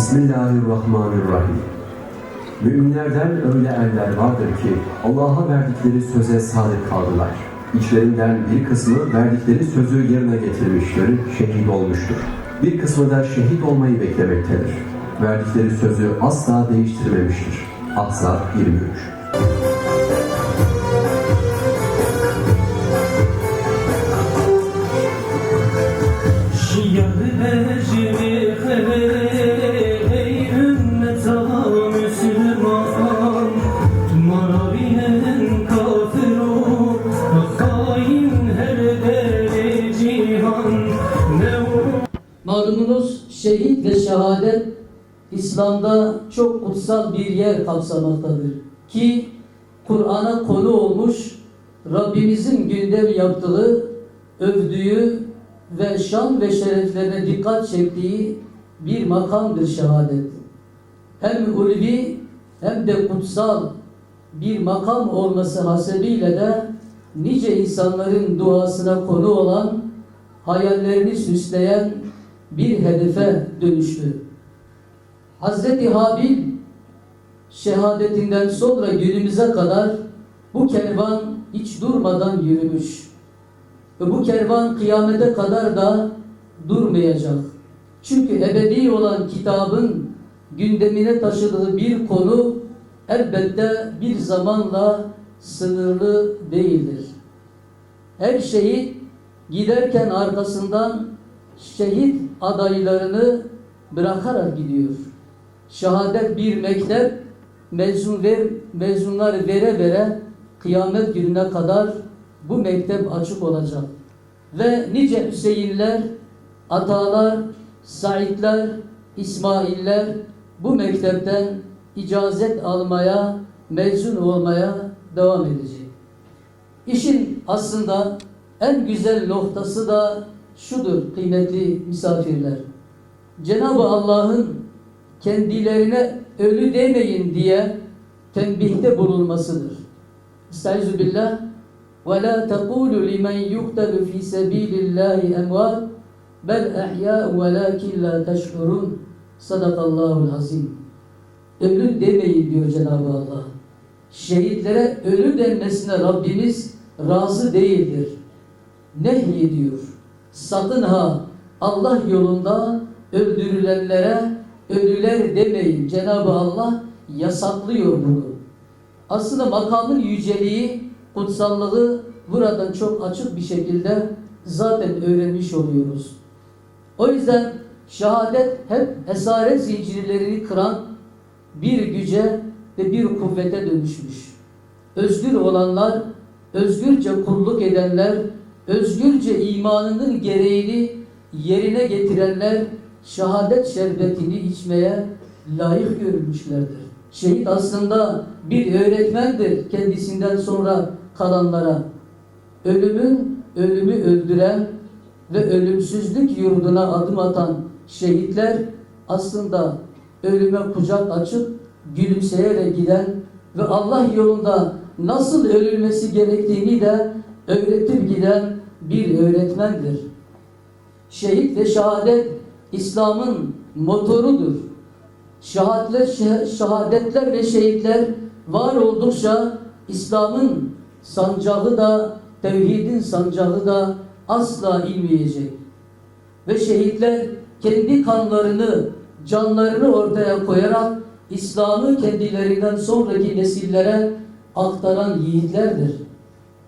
Bismillahirrahmanirrahim. Müminlerden öyle erler vardır ki Allah'a verdikleri söze sadık kaldılar. İçlerinden bir kısmı verdikleri sözü yerine getirmiştir, şehit olmuştur. Bir kısmı da şehit olmayı beklemektedir. Verdikleri sözü asla değiştirmemiştir. Ahzab 23. Malumunuz şehit ve şehadet İslam'da çok kutsal bir yer kapsamaktadır. Ki Kur'an'a konu olmuş, Rabbimizin gündem yaptığı, övdüğü ve şan ve şereflerine dikkat çektiği bir makamdır şehadet. Hem ulvi hem de kutsal bir makam olması hasebiyle de nice insanların duasına konu olan, hayallerini süsleyen bir hedefe dönüştü. Hazreti Habil şehadetinden sonra günümüze kadar bu kervan hiç durmadan yürümüş. Ve bu kervan kıyamete kadar da durmayacak. Çünkü ebedi olan kitabın gündemine taşıdığı bir konu elbette bir zamanla sınırlı değildir. Her şehit giderken arkasından şehit adaylarını bırakarak gidiyor. Şehadet bir mektep, mezunlar vere vere kıyamet gününe kadar bu mektep açık olacak. Ve nice Hüseyinler, Atalar, Saidler, İsmailler bu mektepten icazet almaya, mezun olmaya devam edecek. İşin aslında en güzel noktası da şudur kıymetli misafirler. Cenab-ı Allah'ın kendilerine ölü demeyin diye tembihte bulunmasıdır. Estaizu billah ve la tekulu limen yuqtalu fi sabilillahi emvat bel ehya velakin la teş'urun. Sadakallahul azim. Ölü demeyin diyor Cenab-ı Allah. Şehitlere ölü denmesine Rabbimiz razı değildir. Nehyediyor. Sakın ha Allah yolunda öldürülenlere ölüler demeyin. Cenab-ı Allah yasaklıyor bunu. Aslında makamın yüceliği, kutsallığı buradan çok açık bir şekilde zaten öğrenmiş oluyoruz. O yüzden şehadet hep esaret zincirlerini kıran bir güce ve bir kuvvete dönüşmüş. Özgür olanlar, özgürce kulluk edenler, özgürce imanının gereğini yerine getirenler şehadet şerbetini içmeye layık görülmüşlerdir. Şehit aslında bir öğretmendir kendisinden sonra kalanlara. Ölümü öldüren ve ölümsüzlük yurduna adım atan şehitler aslında ölüme kucak açıp gülümseyerek giden ve Allah yolunda nasıl ölülmesi gerektiğini de öğretip giden bir öğretmendir. Şehit ve şehadet İslam'ın motorudur. Şehadetler ve şehitler var oldukça İslam'ın sancağı da, tevhidin sancağı da asla inmeyecek. Ve şehitler kendi kanlarını, canlarını ortaya koyarak İslam'ı kendilerinden sonraki nesillere aktaran yiğitlerdir.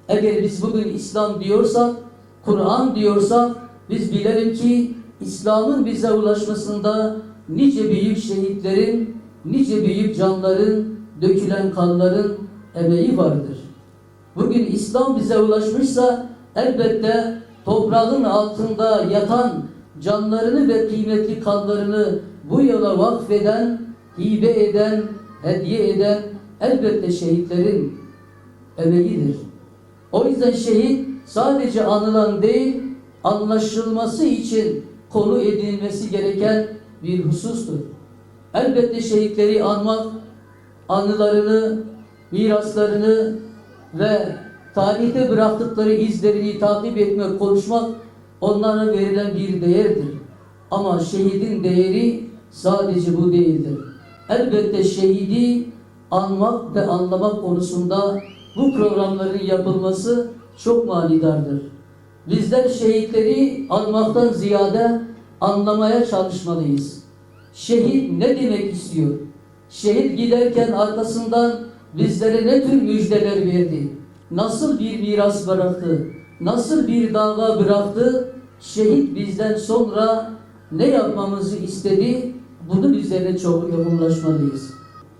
Eğer biz bugün İslam diyorsak, Kur'an diyorsak, biz bilelim ki İslam'ın bize ulaşmasında nice büyük şehitlerin, nice büyük canların, dökülen kanların emeği vardır. Bugün İslam bize ulaşmışsa elbette toprağın altında yatan canlarını ve kıymetli kanlarını bu yola vakfeden, hibe eden, hediye eden elbette şehitlerin emeğidir. O yüzden şehit sadece anılan değil, anlaşılması için konu edinilmesi gereken bir husustur. Elbette şehitleri anmak, anılarını, miraslarını ve tarihte bıraktıkları izlerini takip etmek, konuşmak onlara verilen bir değerdir. Ama şehidin değeri sadece bu değildir. Elbette şehidi anmak ve anlamak konusunda bu programların yapılması çok manidardır. Bizler şehitleri anmaktan ziyade anlamaya çalışmalıyız. Şehit ne demek istiyor? Şehit giderken arkasından bizlere ne tür müjdeler verdi? Nasıl bir miras bıraktı? Nasıl bir dava bıraktı? Şehit bizden sonra ne yapmamızı istedi? Bunun üzerine çok yoğunlaşmalıyız.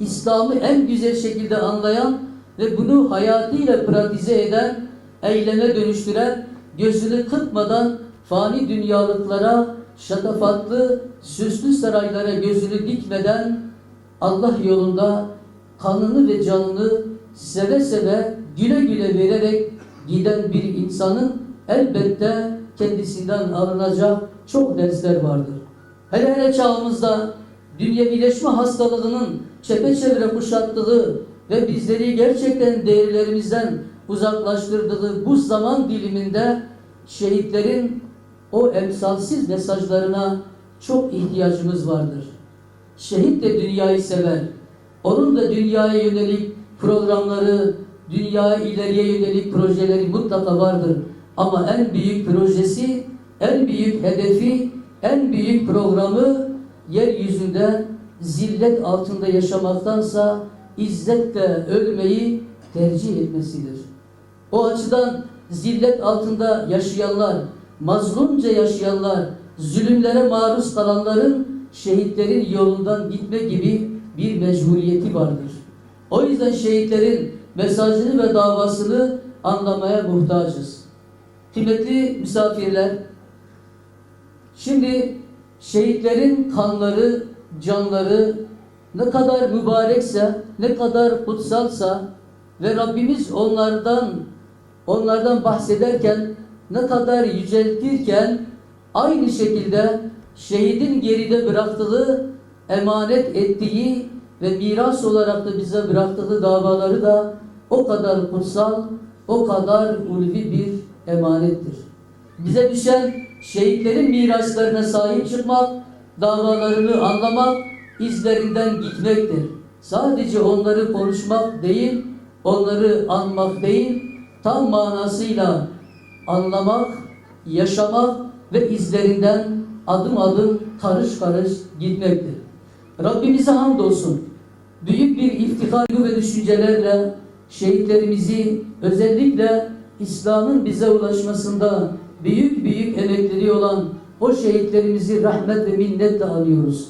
İslam'ı en güzel şekilde anlayan ve bunu hayatıyla pratize eden, eyleme dönüştüren, gözünü kırpmadan fani dünyalıklara, şatafatlı, süslü saraylara gözünü dikmeden Allah yolunda kanını ve canını seve seve, güle güle vererek giden bir insanın elbette kendisinden alınacak çok dersler vardır. Hele hele çağımızda dünyevileşme hastalığının çepeçevre kuşattığı ve bizleri gerçekten değerlerimizden uzaklaştırdığı bu zaman diliminde şehitlerin o emsalsiz mesajlarına çok ihtiyacımız vardır. Şehit de dünyayı sever. Onun da dünyaya yönelik programları, dünya ileriye yönelik projeleri mutlaka vardır. Ama en büyük projesi, en büyük hedefi, en büyük programı yeryüzünde zillet altında yaşamaktansa izzetle ölmeyi tercih etmesidir. O açıdan zillet altında yaşayanlar, mazlumca yaşayanlar, zulümlere maruz kalanların şehitlerin yolundan gitme gibi bir mecburiyeti vardır. O yüzden şehitlerin mesajını ve davasını anlamaya muhtacız. Kıymetli misafirler, şimdi şehitlerin kanları, canları ne kadar mübarekse, ne kadar kutsalsa ve Rabbimiz onlardan bahsederken ne kadar yüceltirken aynı şekilde şehidin geride bıraktığı, emanet ettiği ve miras olarak da bize bıraktığı davaları da o kadar kutsal, o kadar ulvi bir emanettir. Bize düşen şehitlerin miraslarına sahip çıkmak, davalarını anlamak, izlerinden gitmektir. Sadece onları konuşmak değil, onları anmak değil, tam manasıyla anlamak, yaşamak ve izlerinden adım adım, karış karış gitmektir. Rabbimize hamdolsun. Büyük bir iftihar ve düşüncelerle şehitlerimizi özellikle İslam'ın bize ulaşmasında büyük büyük emekleri olan o şehitlerimizi rahmet ve minnetle anıyoruz.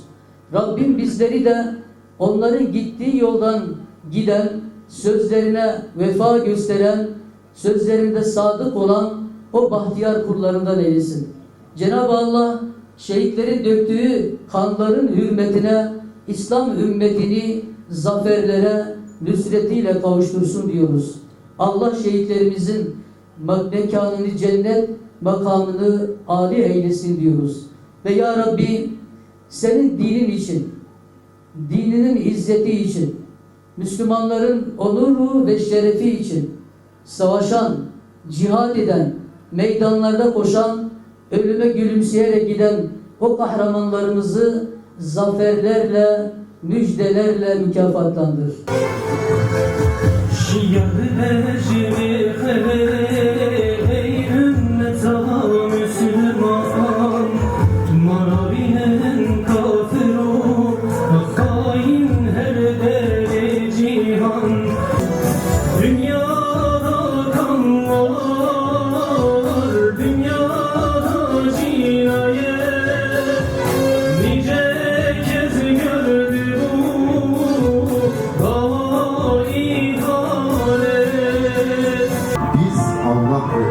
Rabbim bizleri de onların gittiği yoldan giden, sözlerine vefa gösteren, sözlerinde sadık olan o bahtiyar kullarından eylesin. Cenab-ı Allah şehitlerin döktüğü kanların hürmetine İslam ümmetini zaferlere, nüsretiyle kavuştursun diyoruz. Allah şehitlerimizin mekanını cennet, makamını âli eylesin diyoruz. Ve ya Rabbi senin dinin için, dininin izzeti için, Müslümanların onuru ve şerefi için savaşan, cihad eden, meydanlarda koşan, ölüme gülümseyerek giden o kahramanlarımızı zaferlerle, müjdelerle mükafatlandır.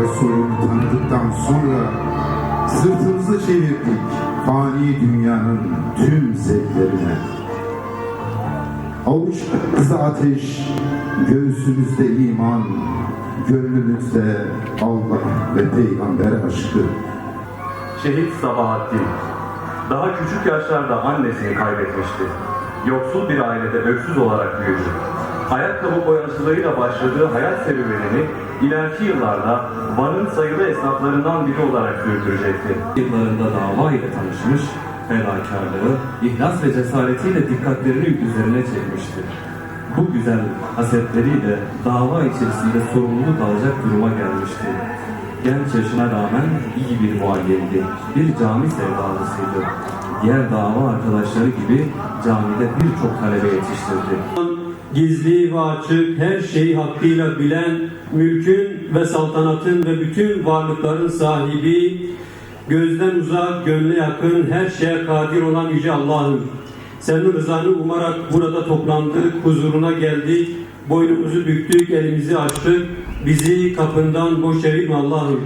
Resulü'nü tanıdıktan sonra sırtımızı çevirdik fani dünyanın tüm zevklerine. Avuçta ateş, göğsümüzde iman, gönlümüzde Allah ve Peygamber aşkı. Şehit Sabahattin, daha küçük yaşlarda annesini kaybetmişti. Yoksul bir ailede öksüz olarak büyüdü. Ayakkabı boyacılığıyla başladığı hayat serüvenini ileriki yıllarda Van'ın sayılı esnaflarından biri olarak sürdürecekti. Yıllarında dava ile tanışmış, fedakarlığı, ihlas ve cesaretiyle dikkatlerini üzerine çekmiştir. Bu güzel hasetleriyle dava içerisinde sorumluluk alacak duruma gelmişti. Genç yaşına rağmen iyi bir muallimdi, bir cami sevdalısıydı. Diğer dava arkadaşları gibi camide birçok talebe yetiştirdi. Gizli ve açık her şeyi hakkıyla bilen, mülkün ve saltanatın ve bütün varlıkların sahibi, gözden uzak, gönle yakın, her şeye kadir olan Yüce Allah'ım. Senin rızanı umarak burada toplandık, huzuruna geldik, boynumuzu büktük, elimizi açtık, bizi kapından boş evirme Allah'ım.